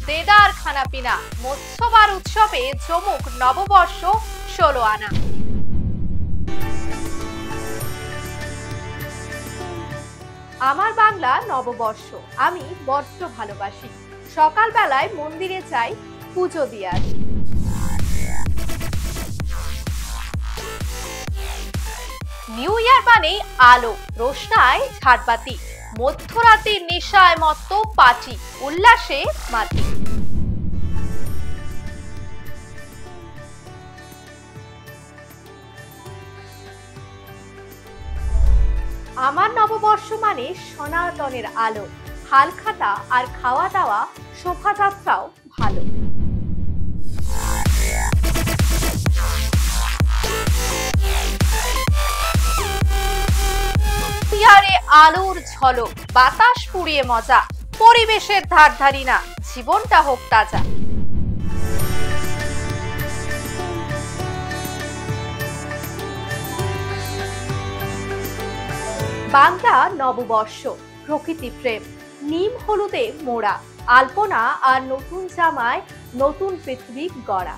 দেদার খানাপিনা, মৎস্যবার উৎসবে জমুক নববর্ষ 16 আনা। আমার বাংলা নববর্ষ আমি বড্ড ভালোবাসি। সকালবেলায় মন্দিরে যাই, পুজো দিয়ে আসি। নিউ ইয়ার মানে আলো, রোশনায় ঝাড়বাতি, মধ্যরাতের নেশায় মত্ত পার্টি, উল্লাসে মাতি। আমার নববর্ষ মানে সনাতনের আলো, হালখাতা আর খাওয়া দাওয়া, শোভাযাত্রাও ভালো। আলোর ঝলক, বাতাস পুড়িয়ে মজা, পরিবেশের ধার ধারি না, জীবনটা হোক তাজা। বাংলা নববর্ষ প্রকৃতি প্রেম, নিম হলুদে মোড়া, আলপনা আর নতুন জামায় নতুন পৃথিবী গড়া।